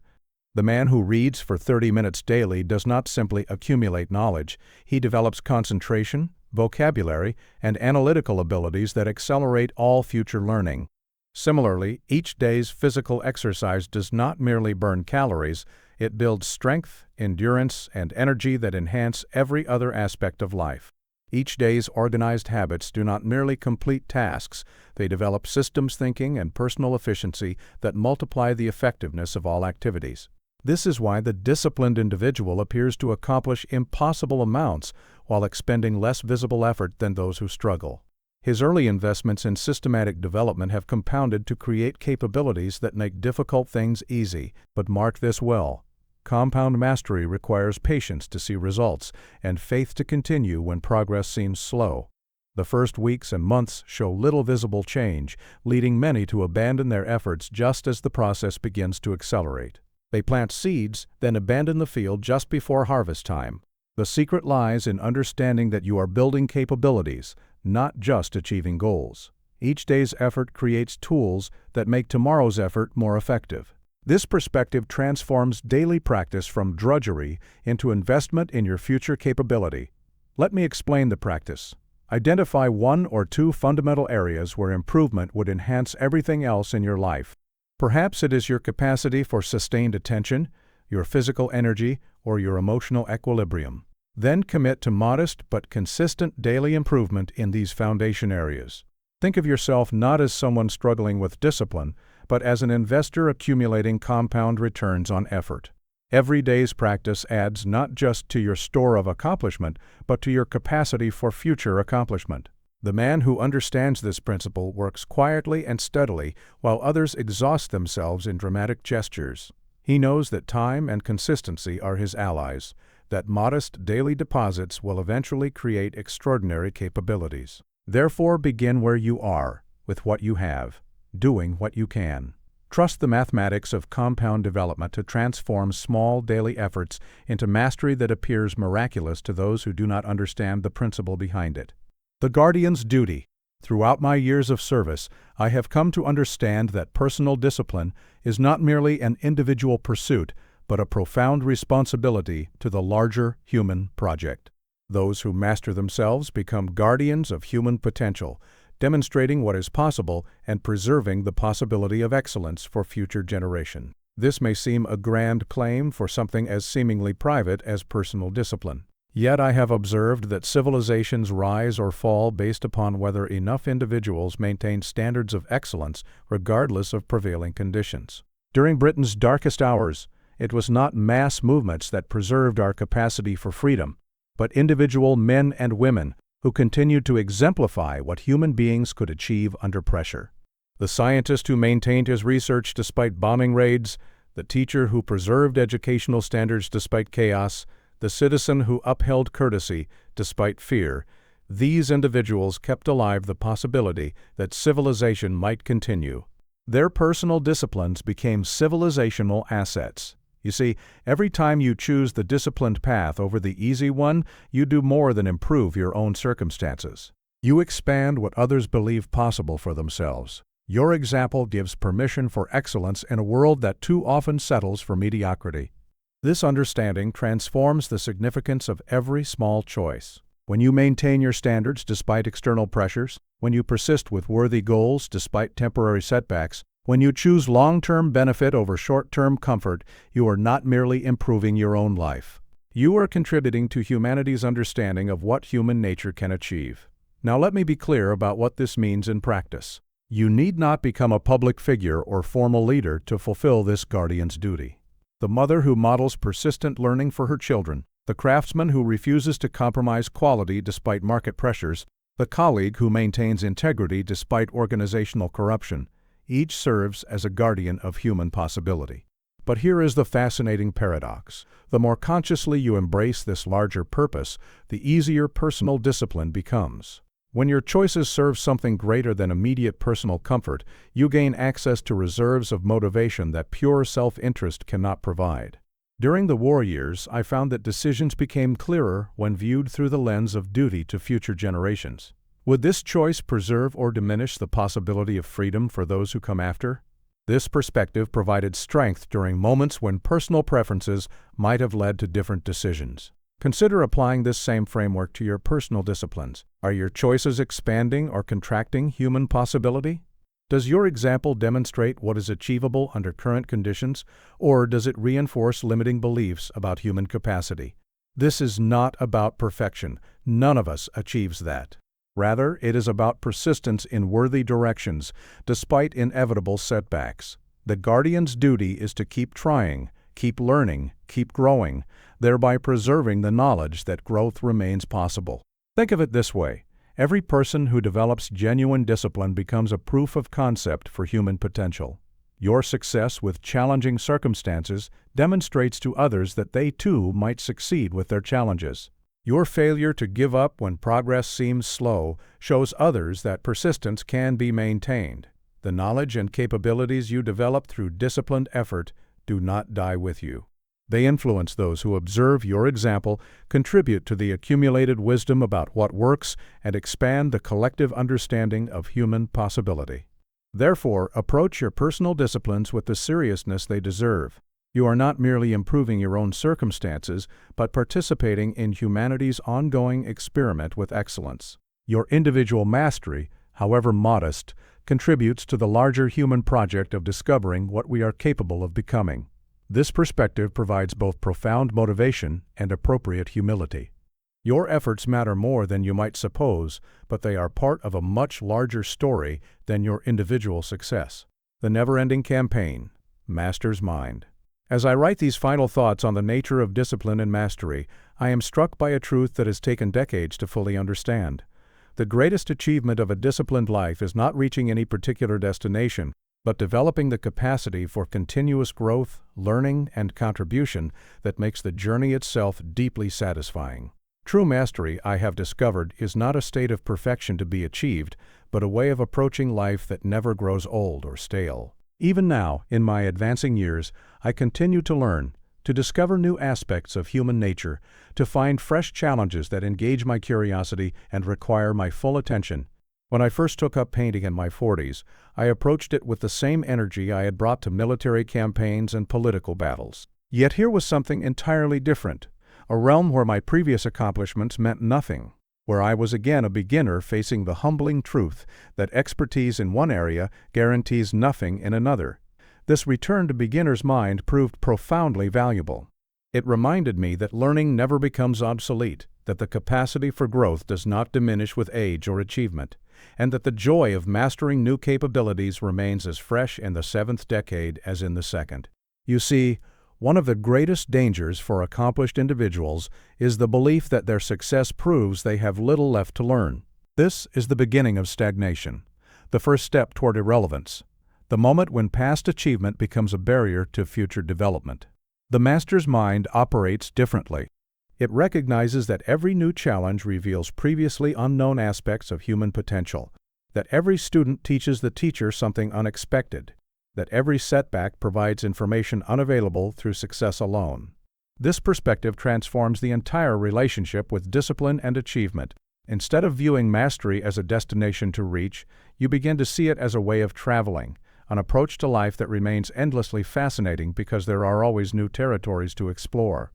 The man who reads for 30 minutes daily does not simply accumulate knowledge. He develops concentration, vocabulary, and analytical abilities that accelerate all future learning. Similarly, each day's physical exercise does not merely burn calories, it builds strength, endurance, and energy that enhance every other aspect of life. Each day's organized habits do not merely complete tasks, they develop systems thinking and personal efficiency that multiply the effectiveness of all activities. This is why the disciplined individual appears to accomplish impossible amounts while expending less visible effort than those who struggle. His early investments in systematic development have compounded to create capabilities that make difficult things easy, but mark this well: compound mastery requires patience to see results and faith to continue when progress seems slow. The first weeks and months show little visible change, leading many to abandon their efforts just as the process begins to accelerate. They plant seeds, then abandon the field just before harvest time. The secret lies in understanding that you are building capabilities, not just achieving goals. Each day's effort creates tools that make tomorrow's effort more effective. This perspective transforms daily practice from drudgery into investment in your future capability. Let me explain the practice. Identify one or two fundamental areas where improvement would enhance everything else in your life. Perhaps it is your capacity for sustained attention, your physical energy, or your emotional equilibrium. Then commit to modest but consistent daily improvement in these foundation areas. Think of yourself not as someone struggling with discipline, but as an investor accumulating compound returns on effort. Every day's practice adds not just to your store of accomplishment, but to your capacity for future accomplishment. The man who understands this principle works quietly and steadily while others exhaust themselves in dramatic gestures. He knows that time and consistency are his allies, that modest daily deposits will eventually create extraordinary capabilities. Therefore, begin where you are, with what you have, doing what you can. Trust the mathematics of compound development to transform small daily efforts into mastery that appears miraculous to those who do not understand the principle behind it. The guardian's duty. Throughout my years of service, I have come to understand that personal discipline is not merely an individual pursuit, but a profound responsibility to the larger human project. Those who master themselves become guardians of human potential, demonstrating what is possible and preserving the possibility of excellence for future generations. This may seem a grand claim for something as seemingly private as personal discipline. Yet I have observed that civilizations rise or fall based upon whether enough individuals maintain standards of excellence regardless of prevailing conditions. During Britain's darkest hours, it was not mass movements that preserved our capacity for freedom, but individual men and women who continued to exemplify what human beings could achieve under pressure. The scientist who maintained his research despite bombing raids, the teacher who preserved educational standards despite chaos, the citizen who upheld courtesy despite fear, these individuals kept alive the possibility that civilization might continue. Their personal disciplines became civilizational assets. You see, every time you choose the disciplined path over the easy one, you do more than improve your own circumstances. You expand what others believe possible for themselves. Your example gives permission for excellence in a world that too often settles for mediocrity. This understanding transforms the significance of every small choice. When you maintain your standards despite external pressures, when you persist with worthy goals despite temporary setbacks, when you choose long-term benefit over short-term comfort, you are not merely improving your own life. You are contributing to humanity's understanding of what human nature can achieve. Now let me be clear about what this means in practice. You need not become a public figure or formal leader to fulfill this guardian's duty. The mother who models persistent learning for her children, the craftsman who refuses to compromise quality despite market pressures, the colleague who maintains integrity despite organizational corruption, each serves as a guardian of human possibility. But here is the fascinating paradox. The more consciously you embrace this larger purpose, the easier personal discipline becomes. When your choices serve something greater than immediate personal comfort, you gain access to reserves of motivation that pure self-interest cannot provide. During the war years, I found that decisions became clearer when viewed through the lens of duty to future generations. Would this choice preserve or diminish the possibility of freedom for those who come after? This perspective provided strength during moments when personal preferences might have led to different decisions. Consider applying this same framework to your personal disciplines. Are your choices expanding or contracting human possibility? Does your example demonstrate what is achievable under current conditions, or does it reinforce limiting beliefs about human capacity? This is not about perfection. None of us achieves that. Rather, it is about persistence in worthy directions, despite inevitable setbacks. The guardian's duty is to keep trying, keep learning, keep growing, thereby preserving the knowledge that growth remains possible. Think of it this way. Every person who develops genuine discipline becomes a proof of concept for human potential. Your success with challenging circumstances demonstrates to others that they too might succeed with their challenges. Your failure to give up when progress seems slow shows others that persistence can be maintained. The knowledge and capabilities you develop through disciplined effort do not die with you. They influence those who observe your example, contribute to the accumulated wisdom about what works, and expand the collective understanding of human possibility. Therefore, approach your personal disciplines with the seriousness they deserve. You are not merely improving your own circumstances, but participating in humanity's ongoing experiment with excellence. Your individual mastery, however modest, contributes to the larger human project of discovering what we are capable of becoming. This perspective provides both profound motivation and appropriate humility. Your efforts matter more than you might suppose, but they are part of a much larger story than your individual success. The never-ending campaign, Master's Mind. As I write these final thoughts on the nature of discipline and mastery, I am struck by a truth that has taken decades to fully understand. The greatest achievement of a disciplined life is not reaching any particular destination, but developing the capacity for continuous growth, learning, and contribution that makes the journey itself deeply satisfying. True mastery, I have discovered, is not a state of perfection to be achieved, but a way of approaching life that never grows old or stale. Even now, in my advancing years, I continue to learn, to discover new aspects of human nature, to find fresh challenges that engage my curiosity and require my full attention. When I first took up painting in my 40s, I approached it with the same energy I had brought to military campaigns and political battles. Yet here was something entirely different, a realm where my previous accomplishments meant nothing, where I was again a beginner facing the humbling truth that expertise in one area guarantees nothing in another. This return to beginner's mind proved profoundly valuable. It reminded me that learning never becomes obsolete, that the capacity for growth does not diminish with age or achievement, and that the joy of mastering new capabilities remains as fresh in the 7th decade as in the 2nd. You see, one of the greatest dangers for accomplished individuals is the belief that their success proves they have little left to learn. This is the beginning of stagnation, the first step toward irrelevance, the moment when past achievement becomes a barrier to future development. The master's mind operates differently. It recognizes that every new challenge reveals previously unknown aspects of human potential, that every student teaches the teacher something unexpected, that every setback provides information unavailable through success alone. This perspective transforms the entire relationship with discipline and achievement. Instead of viewing mastery as a destination to reach, you begin to see it as a way of traveling, an approach to life that remains endlessly fascinating because there are always new territories to explore.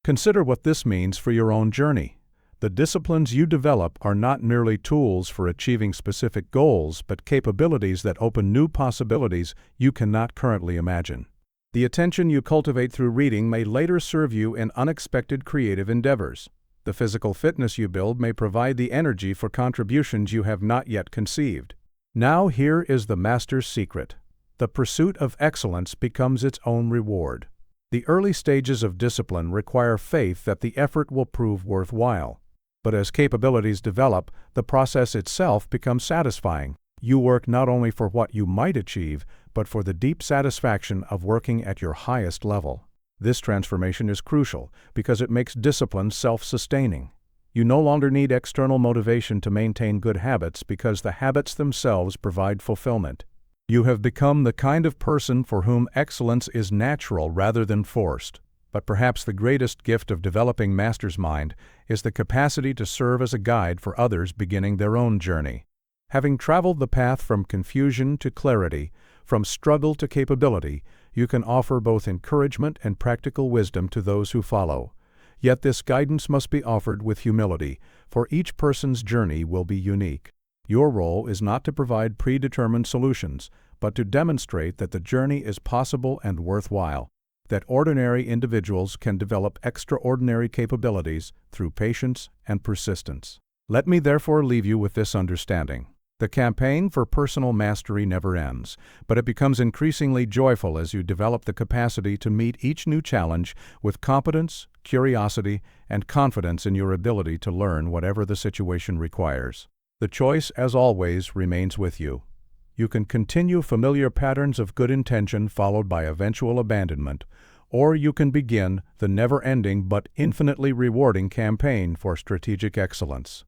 Consider what this means for your own journey. The disciplines you develop are not merely tools for achieving specific goals, but capabilities that open new possibilities you cannot currently imagine. The attention you cultivate through reading may later serve you in unexpected creative endeavors. The physical fitness you build may provide the energy for contributions you have not yet conceived. Now here is the master's secret. The pursuit of excellence becomes its own reward. The early stages of discipline require faith that the effort will prove worthwhile. But as capabilities develop, the process itself becomes satisfying. You work not only for what you might achieve, but for the deep satisfaction of working at your highest level. This transformation is crucial because it makes discipline self-sustaining. You no longer need external motivation to maintain good habits because the habits themselves provide fulfillment. You have become the kind of person for whom excellence is natural rather than forced. But perhaps the greatest gift of developing master's mind is the capacity to serve as a guide for others beginning their own journey. Having traveled the path from confusion to clarity, from struggle to capability, you can offer both encouragement and practical wisdom to those who follow. Yet this guidance must be offered with humility, for each person's journey will be unique. Your role is not to provide predetermined solutions, but to demonstrate that the journey is possible and worthwhile, that ordinary individuals can develop extraordinary capabilities through patience and persistence. Let me therefore leave you with this understanding. The campaign for personal mastery never ends, but it becomes increasingly joyful as you develop the capacity to meet each new challenge with competence, curiosity, and confidence in your ability to learn whatever the situation requires. The choice, as always, remains with you. You can continue familiar patterns of good intention followed by eventual abandonment, or you can begin the never-ending but infinitely rewarding campaign for strategic excellence.